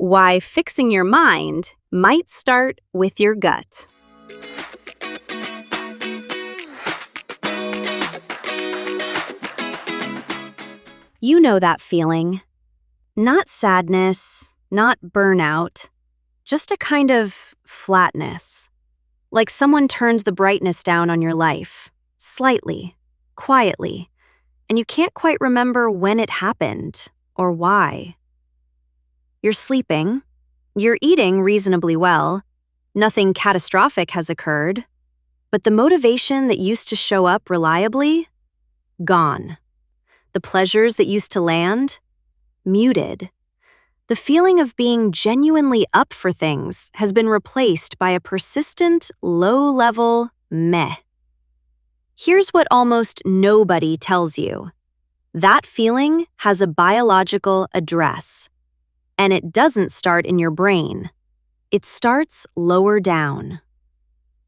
why fixing your mind might start with your gut. You know that feeling. Not sadness, not burnout, just a kind of flatness. Like someone turns the brightness down on your life, slightly, quietly, and you can't quite remember when it happened or why. You're sleeping, you're eating reasonably well, nothing catastrophic has occurred, but the motivation that used to show up reliably, gone. The pleasures that used to land, muted. The feeling of being genuinely up for things has been replaced by a persistent, low-level meh. Here's what almost nobody tells you. That feeling has a biological address, and it doesn't start in your brain. It starts lower down.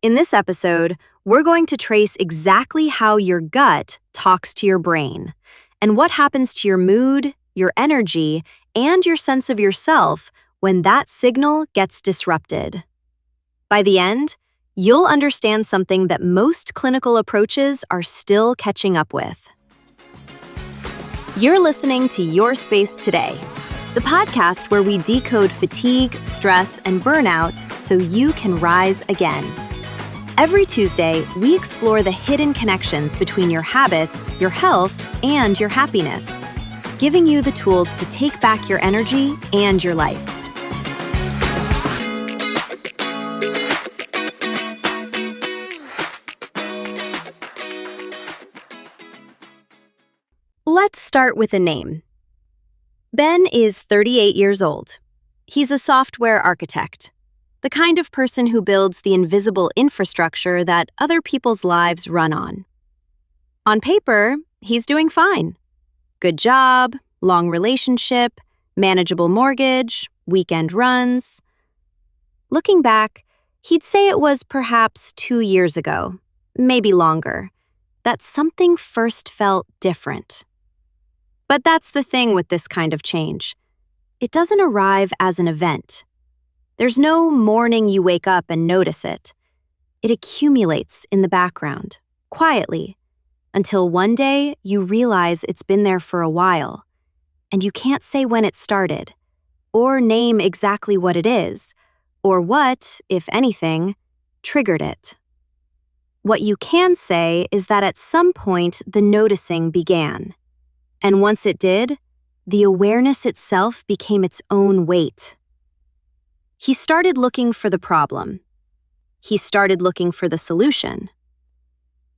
In this episode, we're going to trace exactly how your gut talks to your brain, and what happens to your mood, your energy, and your sense of yourself when that signal gets disrupted. By the end, you'll understand something that most clinical approaches are still catching up with. You're listening to Your Space Today, the podcast where we decode fatigue, stress, and burnout so you can rise again. Every Tuesday, we explore the hidden connections between your habits, your health, and your happiness, giving you the tools to take back your energy and your life. Let's start with a name. Ben is 38 years old. He's a software architect, the kind of person who builds the invisible infrastructure that other people's lives run on. On paper, he's doing fine. Good job, long relationship, manageable mortgage, weekend runs. Looking back, he'd say it was perhaps 2 years ago, maybe longer, that something first felt different. But that's the thing with this kind of change. It doesn't arrive as an event. There's no morning you wake up and notice it. It accumulates in the background, quietly, until one day you realize it's been there for a while, and you can't say when it started, or name exactly what it is, or what, if anything, triggered it. What you can say is that at some point the noticing began. And once it did, the awareness itself became its own weight. He started looking for the problem. He started looking for the solution.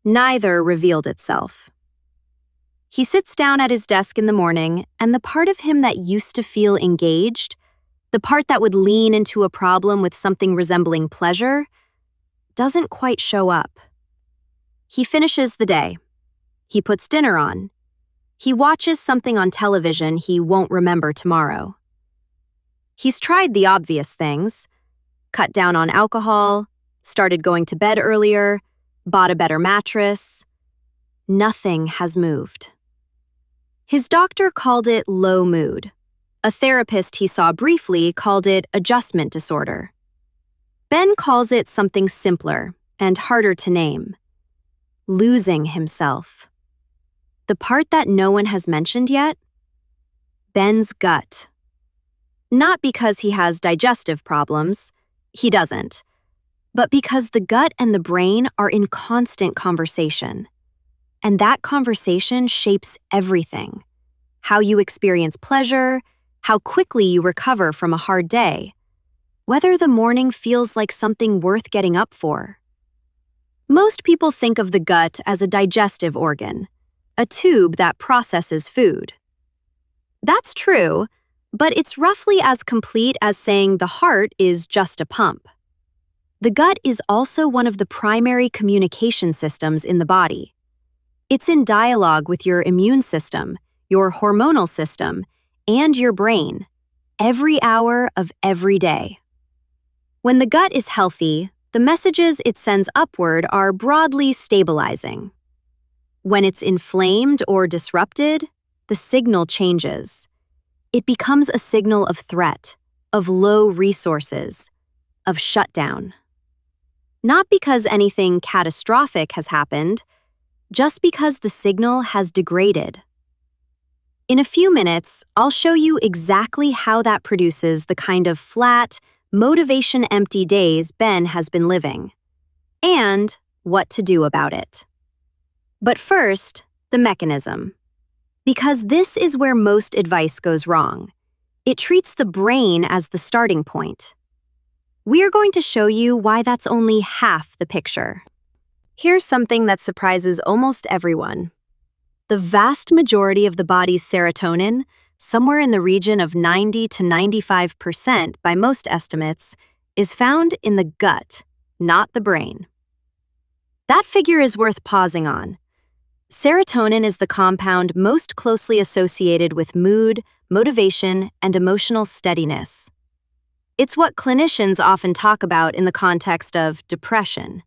Neither revealed itself. He sits down at his desk in the morning, and the part of him that used to feel engaged, the part that would lean into a problem with something resembling pleasure, doesn't quite show up. He finishes the day. He puts dinner on. He watches something on television he won't remember tomorrow. He's tried the obvious things, cut down on alcohol, started going to bed earlier, bought a better mattress. Nothing has moved. His doctor called it low mood. A therapist he saw briefly called it adjustment disorder. Ben calls it something simpler and harder to name: losing himself. The part that no one has mentioned yet? Ben's gut. Not because he has digestive problems, he doesn't, but because the gut and the brain are in constant conversation. And that conversation shapes everything: how you experience pleasure, how quickly you recover from a hard day, whether the morning feels like something worth getting up for. Most people think of the gut as a digestive organ, a tube that processes food. That's true, but it's roughly as complete as saying the heart is just a pump. The gut is also one of the primary communication systems in the body. It's in dialogue with your immune system, your hormonal system, and your brain, every hour of every day. When the gut is healthy, the messages it sends upward are broadly stabilizing. When it's inflamed or disrupted, the signal changes. It becomes a signal of threat, of low resources, of shutdown. Not because anything catastrophic has happened, just because the signal has degraded. In a few minutes, I'll show you exactly how that produces the kind of flat, motivation-empty days Ben has been living, and what to do about it. But first, the mechanism. Because this is where most advice goes wrong. It treats the brain as the starting point. We're going to show you why that's only half the picture. Here's something that surprises almost everyone. The vast majority of the body's serotonin, somewhere in the region of 90 to 95% by most estimates, is found in the gut, not the brain. That figure is worth pausing on. Serotonin is the compound most closely associated with mood, motivation, and emotional steadiness. It's what clinicians often talk about in the context of depression.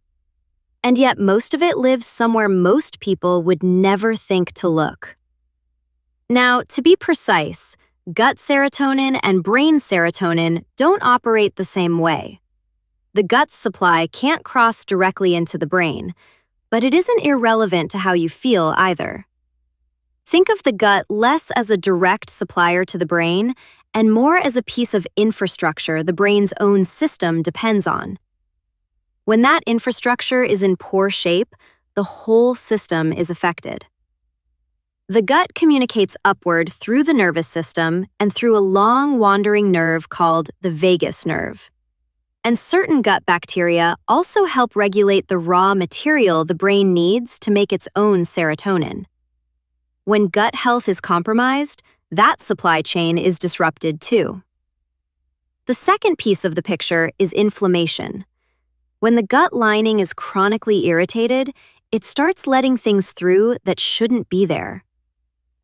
And yet most of it lives somewhere most people would never think to look. Now, to be precise, gut serotonin and brain serotonin don't operate the same way. The gut's supply can't cross directly into the brain, but it isn't irrelevant to how you feel either. Think of the gut less as a direct supplier to the brain and more as a piece of infrastructure the brain's own system depends on. When that infrastructure is in poor shape, the whole system is affected. The gut communicates upward through the nervous system and through a long wandering nerve called the vagus nerve. And certain gut bacteria also help regulate the raw material the brain needs to make its own serotonin. When gut health is compromised, that supply chain is disrupted too. The second piece of the picture is inflammation. When the gut lining is chronically irritated, it starts letting things through that shouldn't be there.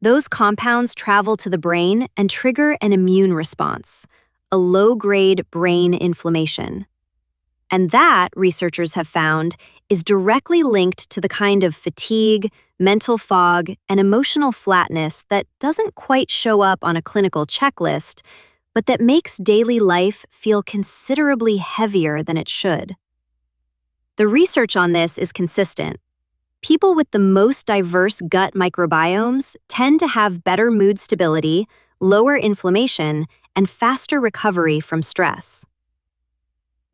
Those compounds travel to the brain and trigger an immune response, a low-grade brain inflammation. And that, researchers have found, is directly linked to the kind of fatigue, mental fog, and emotional flatness that doesn't quite show up on a clinical checklist, but that makes daily life feel considerably heavier than it should. The research on this is consistent. People with the most diverse gut microbiomes tend to have better mood stability, lower inflammation, and faster recovery from stress.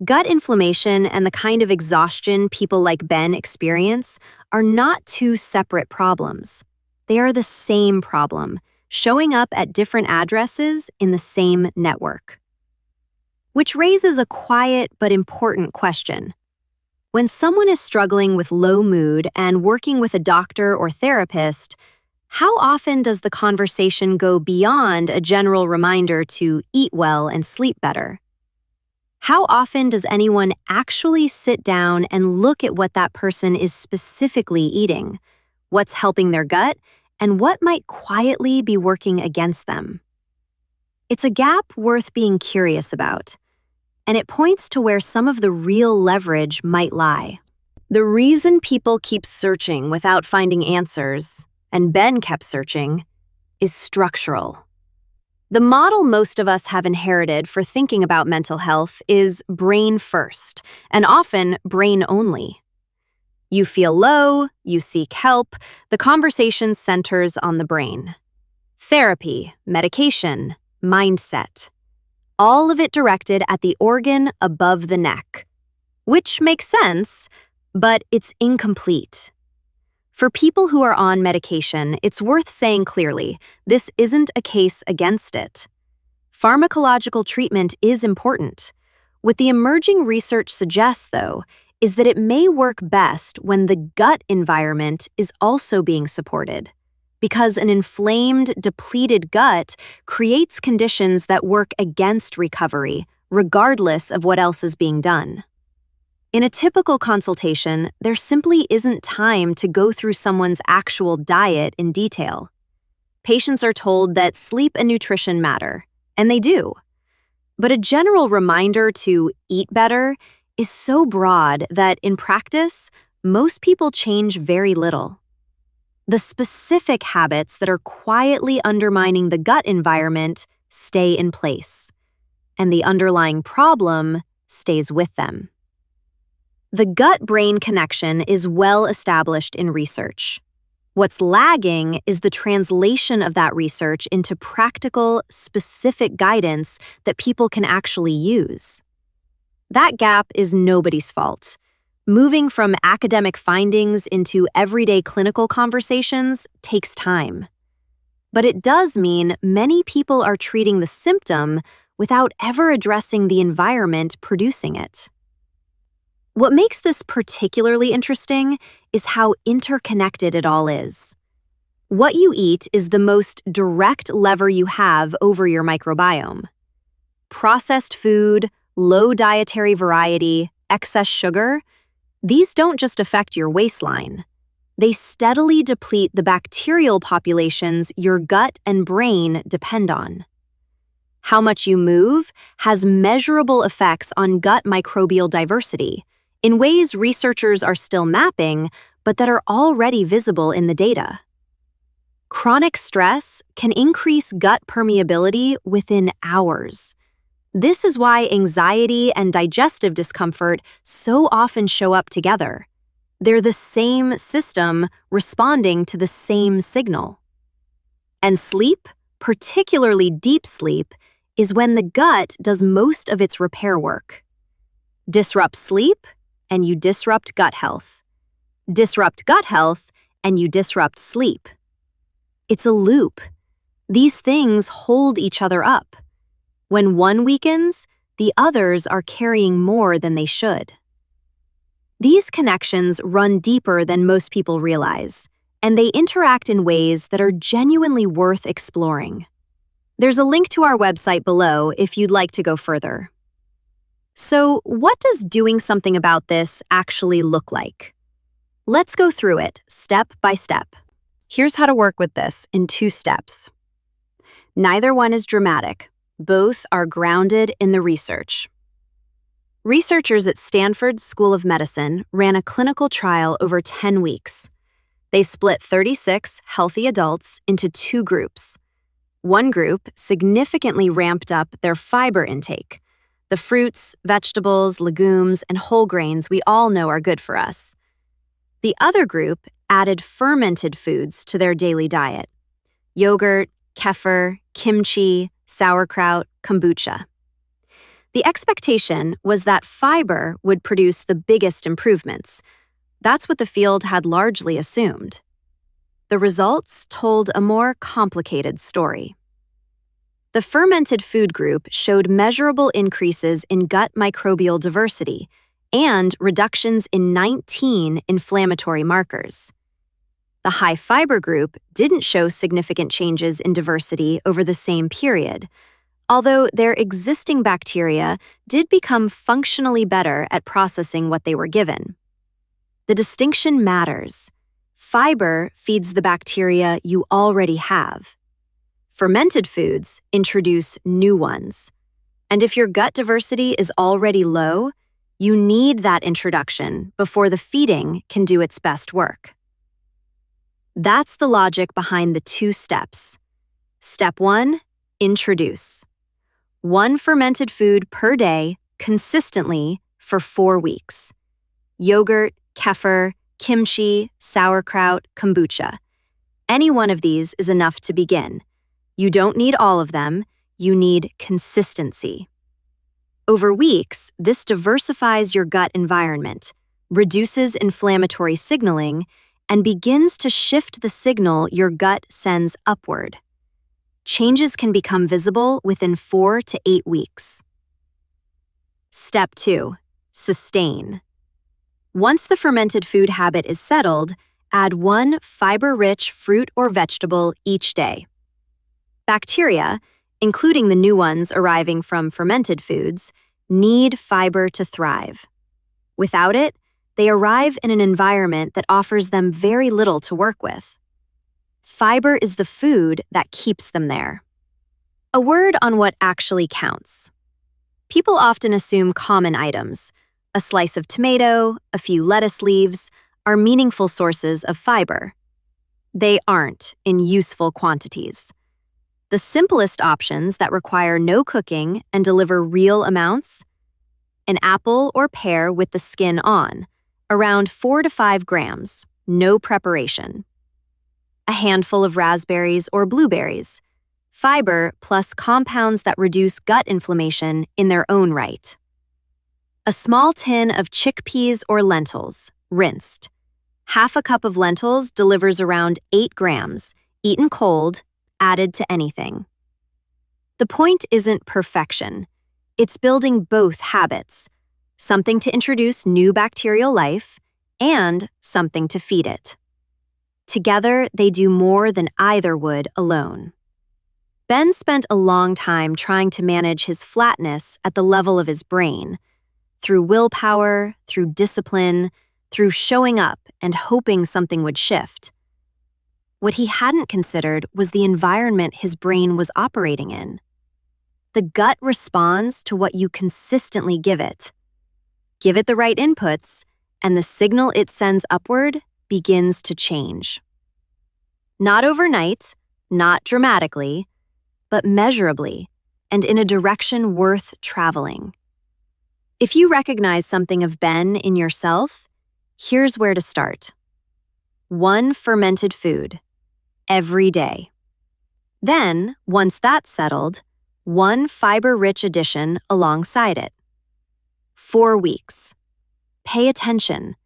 Gut inflammation and the kind of exhaustion people like Ben experience are not two separate problems. They are the same problem, showing up at different addresses in the same network. Which raises a quiet but important question. When someone is struggling with low mood and working with a doctor or therapist, how often does the conversation go beyond a general reminder to eat well and sleep better? How often does anyone actually sit down and look at what that person is specifically eating, what's helping their gut, and what might quietly be working against them? It's a gap worth being curious about, and it points to where some of the real leverage might lie. The reason people keep searching without finding answers, and Ben kept searching, is structural. The model most of us have inherited for thinking about mental health is brain first, and often brain only. You feel low, you seek help, the conversation centers on the brain. Therapy, medication, mindset. All of it directed at the organ above the neck. Which makes sense, but it's incomplete. For people who are on medication, it's worth saying clearly, this isn't a case against it. Pharmacological treatment is important. What the emerging research suggests, though, is that it may work best when the gut environment is also being supported, because an inflamed, depleted gut creates conditions that work against recovery, regardless of what else is being done. In a typical consultation, there simply isn't time to go through someone's actual diet in detail. Patients are told that sleep and nutrition matter, and they do. But a general reminder to eat better is so broad that, in practice, most people change very little. The specific habits that are quietly undermining the gut environment stay in place. and the underlying problem stays with them. The gut-brain connection is well established in research. What's lagging is the translation of that research into practical, specific guidance that people can actually use. That gap is nobody's fault. Moving from academic findings into everyday clinical conversations takes time. But it does mean many people are treating the symptom without ever addressing the environment producing it. What makes this particularly interesting is how interconnected it all is. What you eat is the most direct lever you have over your microbiome. Processed food, low dietary variety, excess sugar, these don't just affect your waistline. They steadily deplete the bacterial populations your gut and brain depend on. How much you move has measurable effects on gut microbial diversity, in ways researchers are still mapping, but that are already visible in the data. Chronic stress can increase gut permeability within hours. This is why anxiety and digestive discomfort so often show up together. They're the same system responding to the same signal. And sleep, particularly deep sleep, is when the gut does most of its repair work. Disrupt sleep, and you disrupt gut health. Disrupt gut health, and you disrupt sleep. It's a loop. These things hold each other up. When one weakens, the others are carrying more than they should. These connections run deeper than most people realize, and they interact in ways that are genuinely worth exploring. There's a link to our website below if you'd like to go further. So, what does doing something about this actually look like? Let's go through it step by step. Here's how to work with this in 2 steps. Neither one is dramatic. Both are grounded in the research. Researchers at Stanford School of Medicine ran a clinical trial over 10 weeks. They split 36 healthy adults into 2 groups. One group significantly ramped up their fiber intake, the fruits, vegetables, legumes, and whole grains we all know are good for us. The other group added fermented foods to their daily diet: yogurt, kefir, kimchi, sauerkraut, kombucha. The expectation was that fiber would produce the biggest improvements. That's what the field had largely assumed. The results told a more complicated story. The fermented food group showed measurable increases in gut microbial diversity and reductions in 19 inflammatory markers. The high-fiber group didn't show significant changes in diversity over the same period, although their existing bacteria did become functionally better at processing what they were given. The distinction matters. Fiber feeds the bacteria you already have. Fermented foods introduce new ones. And if your gut diversity is already low, you need that introduction before the feeding can do its best work. That's the logic behind the 2 steps. Step 1, introduce. 1 fermented food per day, consistently, for 4 weeks. Yogurt, kefir, kimchi, sauerkraut, kombucha. Any one of these is enough to begin. You don't need all of them, you need consistency. Over weeks, this diversifies your gut environment, reduces inflammatory signaling, and begins to shift the signal your gut sends upward. Changes can become visible within 4 to 8 weeks. Step 2, sustain. Once the fermented food habit is settled, add 1 fiber-rich fruit or vegetable each day. Bacteria, including the new ones arriving from fermented foods, need fiber to thrive. Without it, they arrive in an environment that offers them very little to work with. Fiber is the food that keeps them there. A word on what actually counts. People often assume common items, a slice of tomato, a few lettuce leaves, are meaningful sources of fiber. They aren't in useful quantities. The simplest options that require no cooking and deliver real amounts: an apple or pear with the skin on, around 4 to 5 grams, no preparation. A handful of raspberries or blueberries, fiber plus compounds that reduce gut inflammation in their own right. A small tin of chickpeas or lentils, rinsed. Half a cup of lentils delivers around 8 grams, eaten cold, added to anything. The point isn't perfection. It's building both habits, something to introduce new bacterial life and something to feed it. Together, they do more than either would alone. Ben spent a long time trying to manage his flatness at the level of his brain, through willpower, through discipline, through showing up and hoping something would shift. What he hadn't considered was the environment his brain was operating in. The gut responds to what you consistently give it. Give it the right inputs, and the signal it sends upward begins to change. Not overnight, not dramatically, but measurably, and in a direction worth traveling. If you recognize something of Ben in yourself, here's where to start. 1 fermented food, every day. Then, once that's settled, 1 fiber-rich addition alongside it. 4 weeks. Pay attention.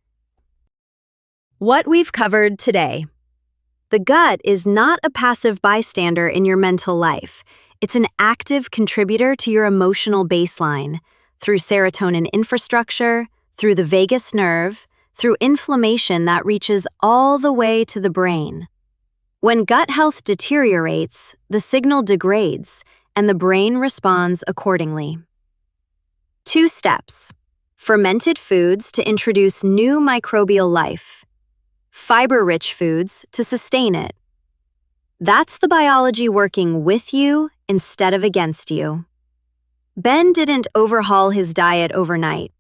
What we've covered today. The gut is not a passive bystander in your mental life. It's an active contributor to your emotional baseline, through serotonin infrastructure, through the vagus nerve, through inflammation that reaches all the way to the brain. When gut health deteriorates, the signal degrades, and the brain responds accordingly. 2 steps. Fermented foods to introduce new microbial life. Fiber-rich foods to sustain it. That's the biology working with you instead of against you. Ben didn't overhaul his diet overnight.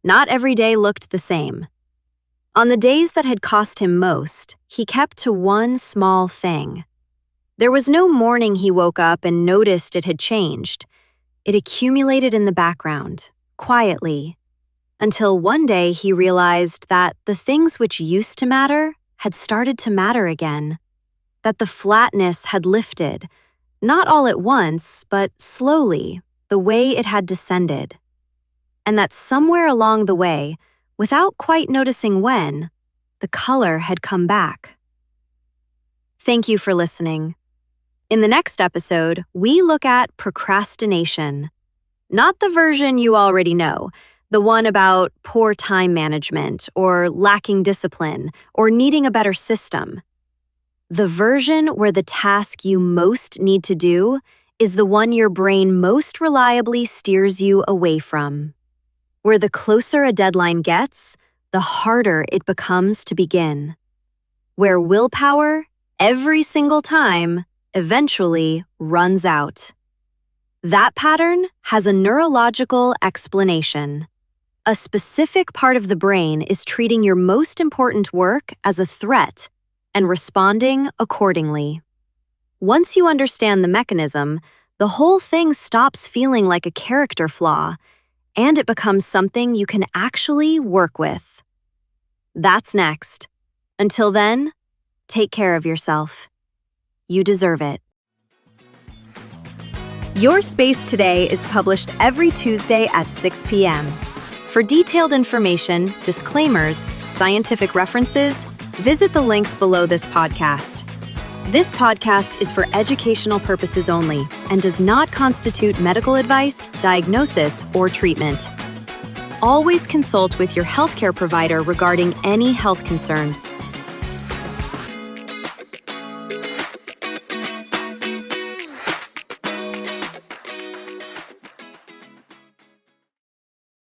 Not every day looked the same. On the days that had cost him most, he kept to one small thing. There was no morning he woke up and noticed it had changed. It accumulated in the background, quietly, until one day he realized that the things which used to matter had started to matter again. That the flatness had lifted, not all at once, but slowly, the way it had descended. And that somewhere along the way, without quite noticing when, the color had come back. Thank you for listening. In the next episode, we look at procrastination. Not the version you already know, the one about poor time management or lacking discipline or needing a better system. The version where the task you most need to do is the one your brain most reliably steers you away from. Where the closer a deadline gets, the harder it becomes to begin. Where willpower, every single time, eventually runs out. That pattern has a neurological explanation. A specific part of the brain is treating your most important work as a threat and responding accordingly. Once you understand the mechanism, the whole thing stops feeling like a character flaw, and it becomes something you can actually work with. That's next. Until then, take care of yourself. You deserve it. Your Space Today is published every Tuesday at 6 p.m. For detailed information, disclaimers, scientific references, visit the links below this podcast. This podcast is for educational purposes only and does not constitute medical advice, diagnosis, or treatment. Always consult with your healthcare provider regarding any health concerns.